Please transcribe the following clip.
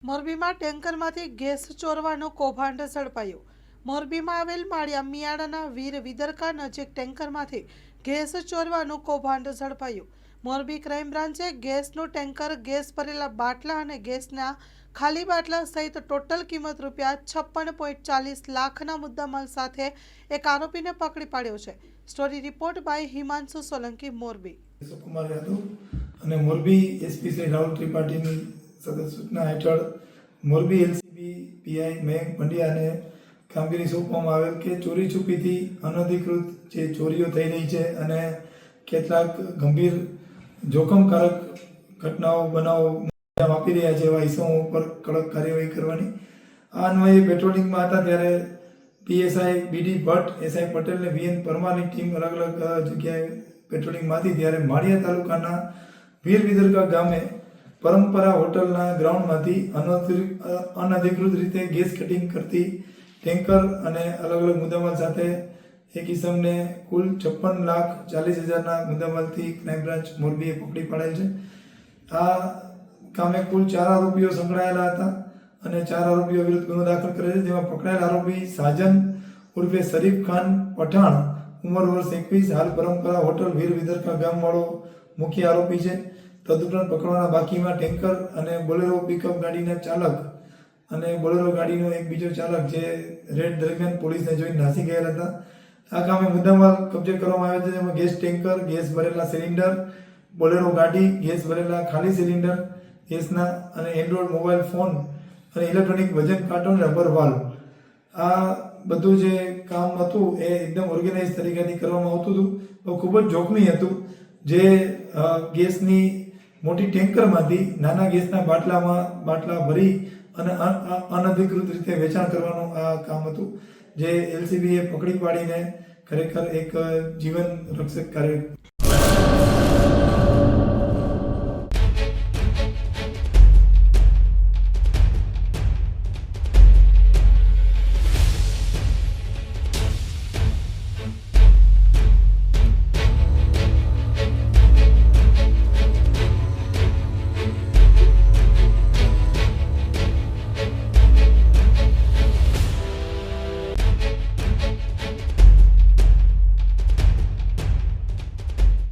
મોરબીમાં ટેન્કરમાંથી ગેસ ચોરવાનું કૌભાંડ ઝડપાયું। મોરબીમાં આવેલ માળિયા મિયાણાના વીર વિદરકા નજીક ટેન્કરમાંથી ગેસ ચોરવાનું કૌભાંડ ઝડપાયું। મોરબી ક્રાઇમ બ્રાન્ચે ગેસનું ટેન્કર, ગેસ ભરેલા બાટલા અને ગેસના ખાલી બાટલા સહિત ટોટલ કિંમત ₹56.40 લાખના મુદ્દામાલ સાથે એક આરોપીને પકડી પાડ્યો છે। Story report by Himanshu Solanki, Morbi. Kumar Yadav અને મોરબી એસપી શ્રી રાહુલ ત્રિપાઠીની સતત સૂચના હેઠળ મોરબી એલસીબી પીઆઈ મયંક પંડ્યાને કામગીરી સોંપવામાં આવેલ કે ચોરી છુપીથી અનધિકૃત જે ચોરીઓ થઈ રહી છે અને કેટલાક ગંભીર જોખમકારક ઘટનાઓ બનાવો આપી રહ્યા છે એવા ઇસમો ઉપર કડક કાર્યવાહી કરવાની। આ અન્વયે પેટ્રોલિંગમાં હતા ત્યારે પીએસઆઈ બીડી ભટ્ટ, એસઆઈ પટેલ અને વીએન પરમારની ટીમ અલગ અલગ જગ્યાએ પેટ્રોલિંગમાં હતી ત્યારે માળિયા તાલુકાના વીર વિદરકા ગામે પરંપરા હોટલના ગ્રાઉન્ડમાંથી અનધિકૃત રીતે ગેસ કટિંગ કરતી ટેન્કર અને અલગ અલગ મુદ્દામાલ સાથે એક ઇસમને કુલ 56,40,000ના મુદ્દામાલથી ક્રાઇમ બ્રાન્ચ મોરબીએ પકડી પાડેલ છે। આ કામે કુલ 4 આરોપીઓ સંકળાયેલા હતા અને 4 આરોપીઓ વિરુદ્ધ ગુનો દાખલ કરે છે, જેમાં પકડાયેલ આરોપી સાજન ઉર્ફે શરીફ ખાન પઠાણ, ઉંમર વર્ષ 21, હાલ પરંપરા હોટલ વીર વિદરકા ગામવાળો મુખ્ય આરોપી છે। તદુપરાંત પકડવાના બાકીમાં ટેન્કર અને બોલેરો પિકઅપ ગાડીના ચાલક અને બોલેરો ગાડીનો એક બીજો ચાલક જે રેડ દરમિયાન પોલીસને જોઈ નાસી ગયેલા હતા। આ કામે મુદ્દામાલ કબજે કરવામાં આવ્યો છે, જેમાં ગેસ ટેન્કર, ગેસ ભરેલા સિલિન્ડર, બોલેરો ગાડી, ગેસ ભરેલા ખાલી સિલિન્ડર ગેસના અને એન્ડ્રોઇડ મોબાઈલ ફોન અને ઇલેક્ટ્રોનિક વજન કાંટો અને રબર વાલ્વ, આ બધું જે કામ હતું એ એકદમ ઓર્ગેનાઇઝ તરીકેથી કરવામાં આવતું હતું, તો ખૂબ જ જોખમી હતું। જે ગેસની મોટી ટેન્કરમાંથી નાના ગેસના બાટલા ભરી અને અનધિકૃત રીતે વેચાણ કરવાનું આ કામ હતું, જે એલસીબીએ પકડી પાડીને ખરેખર એક જીવન રક્ષક કાર્ય